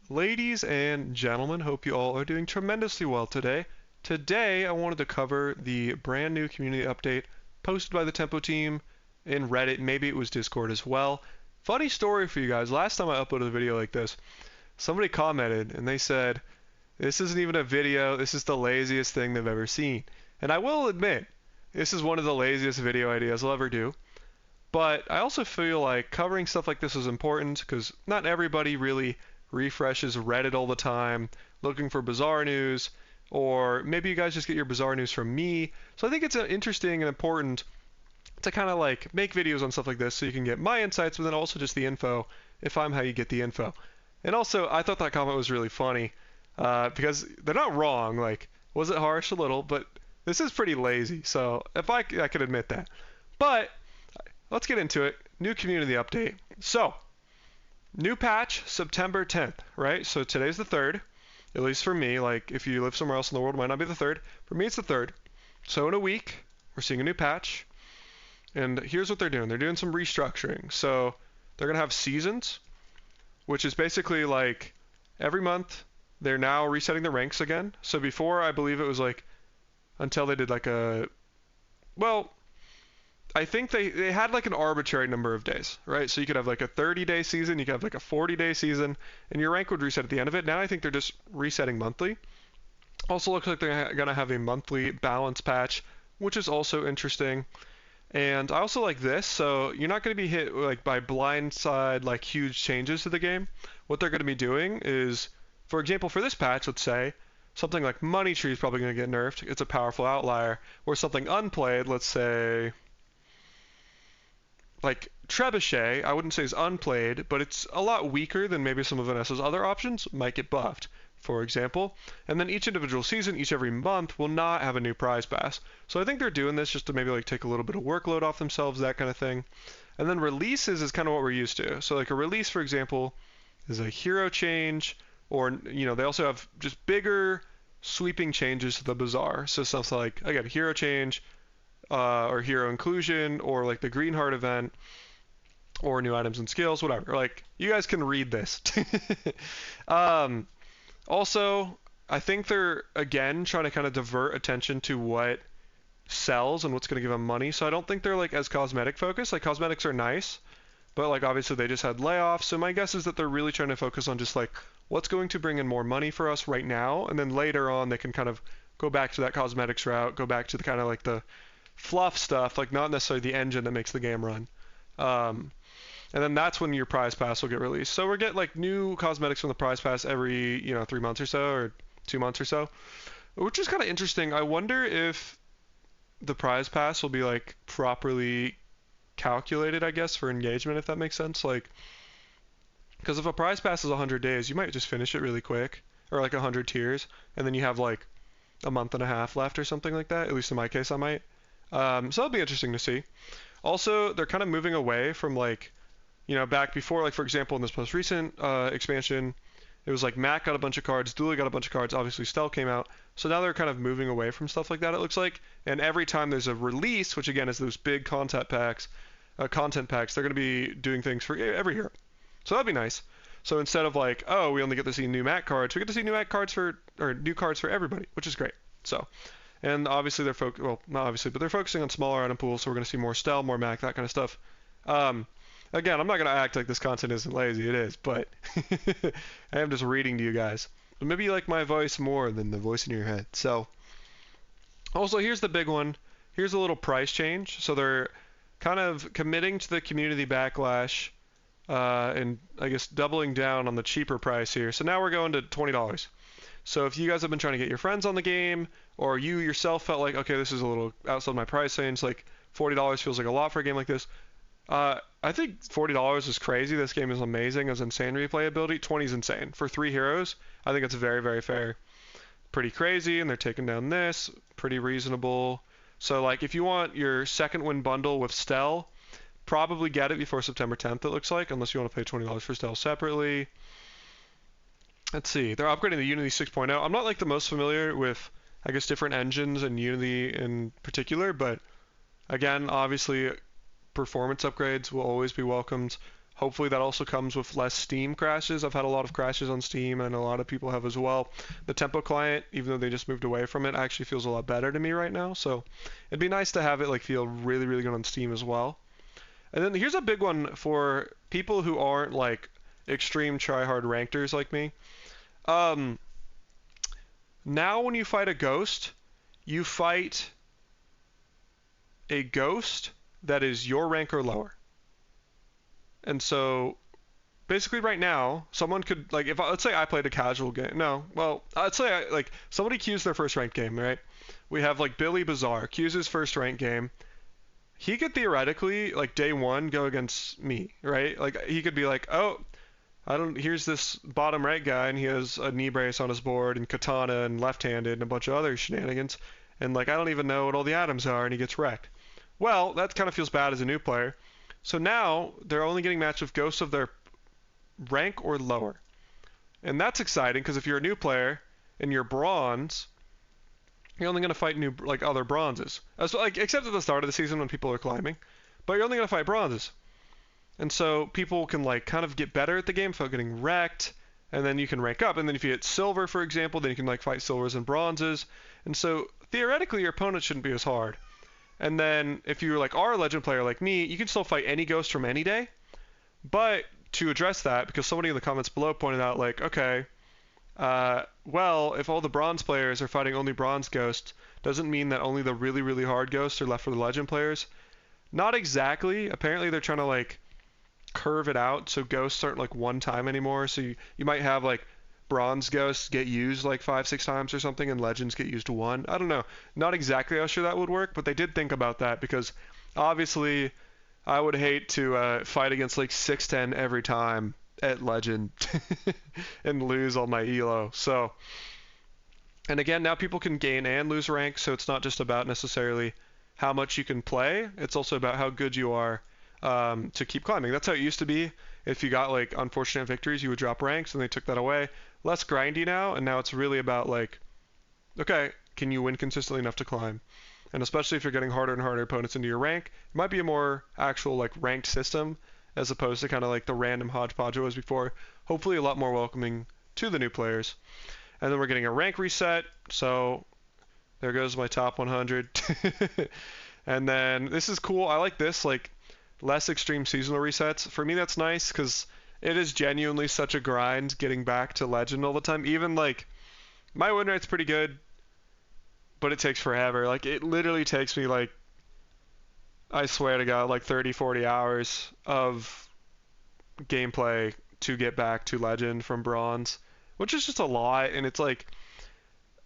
Ladies and gentlemen, hope you all are doing tremendously well today. Today, I wanted to cover the brand new community update posted by the Tempo team in Reddit. Maybe it was Discord as well. Funny story for you guys. Last time I uploaded a video like this, somebody commented and they said, "This isn't even a video, this is the laziest thing they've ever seen." And I will admit, this is one of the laziest video ideas I'll ever do. But I also feel like covering stuff like this is important because not everybody really refreshes Reddit all the time looking for Bazaar news, or maybe you guys just get your Bazaar news from me. So I think it's interesting and important to kind of like make videos on stuff like this so you can get my insights, but then also just the info if I'm how you get the info. And also, I thought that comment was really funny because they're not wrong. Like, was it harsh a little? But this is pretty lazy. So if I could admit that. But let's get into it. New community update. So, new patch September 10th, right? So today's the 3rd, at least for me. Like, if you live somewhere else in the world, it might not be the 3rd. For me, it's the 3rd. So in a week, we're seeing a new patch. And here's what they're doing. They're doing some restructuring. So they're going to have seasons, which is basically like every month they're now resetting the ranks again. So before, I believe it was like until they did like a, well, I think they had like an arbitrary number of days, right? So you could have like a 30-day season, you could have like a 40-day season, and your rank would reset at the end of it. Now I think they're just resetting monthly. Also looks like they're going to have a monthly balance patch, which is also interesting. And I also like this, so you're not going to be hit like by blindside like huge changes to the game. What they're going to be doing is, for example, for this patch, let's say, something like Money Tree is probably going to get nerfed. It's a powerful outlier. Or something unplayed, let's say, like Trebuchet, I wouldn't say is unplayed, but it's a lot weaker than maybe some of Vanessa's other options, might get buffed, for example. And then each individual season, each every month, will not have a new prize pass. So I think they're doing this just to maybe like take a little bit of workload off themselves, that kind of thing. And then releases is kind of what we're used to. So like a release, for example, is a hero change, or they also have just bigger sweeping changes to the Bazaar. So stuff like, again, hero change, or hero inclusion, or like the green heart event, or new items and skills, whatever. Like, you guys can read this. um, Also, I think they're again trying to kind of divert attention to what sells and what's going to give them money. So I don't think they're like as cosmetic focused. Like, cosmetics are nice, but like obviously they just had layoffs. So my guess is that they're really trying to focus on just like what's going to bring in more money for us right now, and then later on they can kind of go back to that cosmetics route, go back to the kind of like the fluff stuff, like not necessarily the engine that makes the game run. And then that's when your prize pass will get released. So we'll get like new cosmetics from the prize pass every 3 months or so, or 2 months or so, which is kind of interesting. I wonder if the prize pass will be like properly calculated, I guess, for engagement, if that makes sense. Like, because if a prize pass is 100 days, you might just finish it really quick, or like 100 tiers, and then you have like a month and a half left or something like that. At least in my case, I might. So it'll be interesting to see. Also, they're kind of moving away from like, back before, like for example, in this most recent expansion, it was like Mac got a bunch of cards, Dooley got a bunch of cards, obviously Stell came out. So now they're kind of moving away from stuff like that, it looks like. And every time there's a release, which again is those big content packs, they're going to be doing things for every hero. So that'd be nice. So instead of like, oh, we only get to see new Mac cards, we get to see new Mac cards or new cards for everybody, which is great. So, and obviously well, not obviously, but they're focusing on smaller item pools, so we're going to see more Stell, more Mac, that kind of stuff. Again, I'm not going to act like this content isn't lazy. It is, but I am just reading to you guys. But maybe you like my voice more than the voice in your head. So, also, here's the big one. Here's a little price change. So they're kind of committing to the community backlash, and I guess doubling down on the cheaper price here. So now we're going to $20. So if you guys have been trying to get your friends on the game, or you yourself felt like, okay, this is a little outside my price range, like $40 feels like a lot for a game like this, I think $40 is crazy. This game is amazing. It has insane replayability. 20 is insane. For 3 heroes, I think it's very, very fair. Pretty crazy, and they're taking down this. Pretty reasonable. So, like, if you want your second win bundle with Stell, probably get it before September 10th, it looks like, unless you want to pay $20 for Stell separately. Let's see. They're upgrading the Unity 6.0. I'm not, like, the most familiar with, I guess, different engines and Unity in particular, but, again, obviously, performance upgrades will always be welcomed. Hopefully that also comes with less Steam crashes. I've had a lot of crashes on Steam, and a lot of people have as well. The Tempo client, even though they just moved away from it, actually feels a lot better to me right now. So it'd be nice to have it like feel really, really good on Steam as well. And then here's a big one for people who aren't like extreme tryhard rankers like me. Um, Now when you fight a ghost, you fight a ghost that is your rank or lower. And so basically right now, someone could like if let's say I played a casual game. No, well, let's say like somebody queues their first ranked game, right? We have like Billy Bazaar queues his first ranked game. He could theoretically like day one go against me, right? Like he could be like, oh, I don't. Here's this bottom right guy, and he has a knee brace on his board, and katana, and left-handed, and a bunch of other shenanigans. And like I don't even know what all the items are, and he gets wrecked. Well, that kind of feels bad as a new player. So now they're only getting matched with ghosts of their rank or lower, and that's exciting because if you're a new player and you're bronze, you're only going to fight new like other bronzes. So, like except at the start of the season when people are climbing, but you're only going to fight bronzes. And so people can like kind of get better at the game without getting wrecked, and then you can rank up. And then if you hit silver, for example, then you can like fight silvers and bronzes. And so theoretically, your opponent shouldn't be as hard. And then if you like are a legend player like me, you can still fight any ghost from any day. But to address that, because somebody in the comments below pointed out like, okay, well, if all the bronze players are fighting only bronze ghosts, doesn't mean that only the really, really hard ghosts are left for the legend players. Not exactly. Apparently they're trying to like curve it out so ghosts aren't like one time anymore. So you might have like bronze ghosts get used like 5-6 times or something, and legends get used one. I don't know. Not exactly how sure that would work, but they did think about that because obviously I would hate to fight against like 610 every time at legend and lose all my elo. So, and again, now people can gain and lose rank, so it's not just about necessarily how much you can play. It's also about how good you are to keep climbing. That's how it used to be. If you got like unfortunate victories, you would drop ranks, and they took that away. Less grindy now, and now it's really about like, okay, can you win consistently enough to climb? And especially if you're getting harder and harder opponents into your rank, it might be a more actual like ranked system as opposed to kind of like the random hodgepodge it was before. Hopefully a lot more welcoming to the new players. And then we're getting a rank reset, so there goes my top 100. And then this is cool. I like this, like less extreme seasonal resets. For me, that's nice because it is genuinely such a grind getting back to legend all the time. Even like my win rate's pretty good, but it takes forever. Like it literally takes me like, I swear to God, like 30-40 hours of gameplay to get back to legend from bronze, which is just a lot. And it's like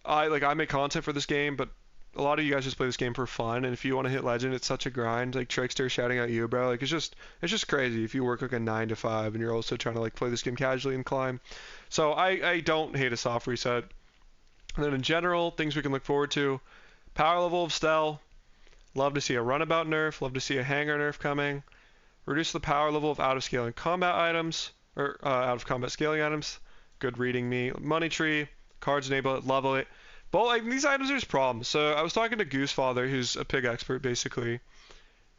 I make content for this game, but a lot of you guys just play this game for fun, and if you want to hit legend, it's such a grind. Like Trickster shouting at you, bro. Like it's just crazy if you work like a 9 to 5 and you're also trying to like play this game casually and climb. So I don't hate a soft reset. And then in general, things we can look forward to: power level of Stell. Love to see a runabout nerf. Love to see a hanger nerf coming. Reduce the power level of out of scaling combat items or out of combat scaling items. Good reading me. Money tree. Cards enable it. Level it. But like, these items, there's problems. So I was talking to Goosefather, who's a pig expert basically,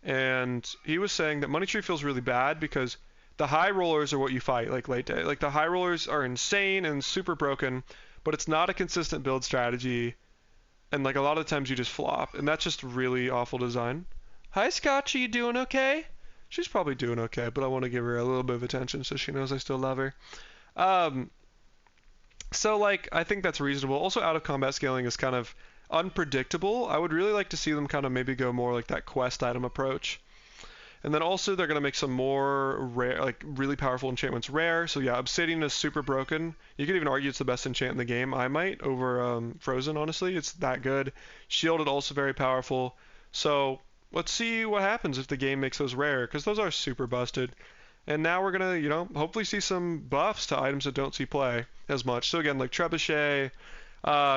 and he was saying that Money Tree feels really bad because the high rollers are what you fight like late day. Like the high rollers are insane and super broken, but it's not a consistent build strategy, and like a lot of the times you just flop, and that's just really awful design. Hi Scotch, are you doing okay? She's probably doing okay, but I want to give her a little bit of attention so she knows I still love her. So like I think that's reasonable. Also out of combat scaling is kind of unpredictable. I would really like to see them kind of maybe go more like that quest item approach. And then also they're going to make some more rare, like really powerful enchantments rare. So yeah, Obsidian is super broken. You could even argue it's the best enchant in the game. I might over Frozen, honestly. It's that good. Shielded also very powerful. So let's see what happens if the game makes those rare, because those are super busted. And now we're going to, hopefully see some buffs to items that don't see play as much. So again, like Trebuchet,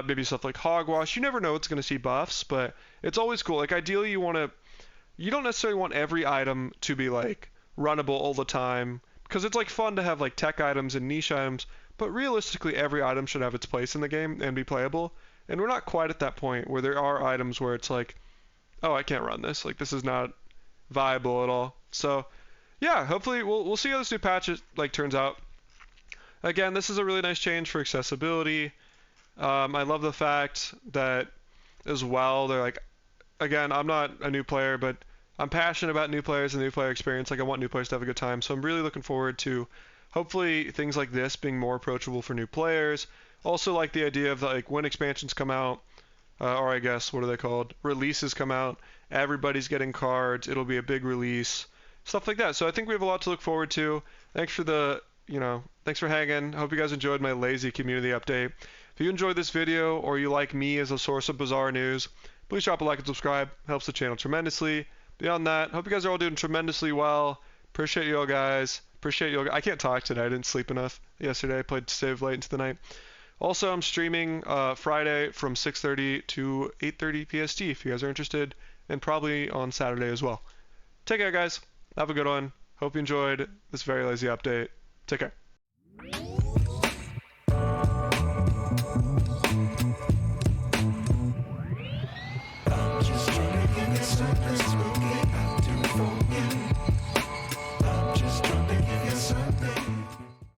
maybe stuff like Hogwash. You never know what's going to see buffs, but it's always cool. Like ideally you don't necessarily want every item to be like runnable all the time, because it's like fun to have like tech items and niche items, but realistically every item should have its place in the game and be playable. And we're not quite at that point where there are items where it's like, oh, I can't run this. Like this is not viable at all. So yeah, hopefully we'll see how this new patch like turns out. Again, this is a really nice change for accessibility. I love the fact that as well they're like, again, I'm not a new player, but I'm passionate about new players and the new player experience. Like I want new players to have a good time, so I'm really looking forward to hopefully things like this being more approachable for new players. Also like the idea of like when expansions come out, or I guess what are they called? Releases come out. Everybody's getting cards. It'll be a big release, stuff like that. So I think we have a lot to look forward to. Thanks for thanks for hanging. I hope you guys enjoyed my lazy community update. If you enjoyed this video or you like me as a source of Bazaar news, please drop a like and subscribe. Helps the channel tremendously. Beyond that, hope you guys are all doing tremendously well. Appreciate you all guys. Appreciate you all. I can't talk today. I didn't sleep enough yesterday. I played Civ late into the night. Also, I'm streaming Friday from 6:30 to 8:30 PST if you guys are interested, and probably on Saturday as well. Take care, guys. Have a good one. Hope you enjoyed this very lazy update. Take care. I'm just trying to get something smoking.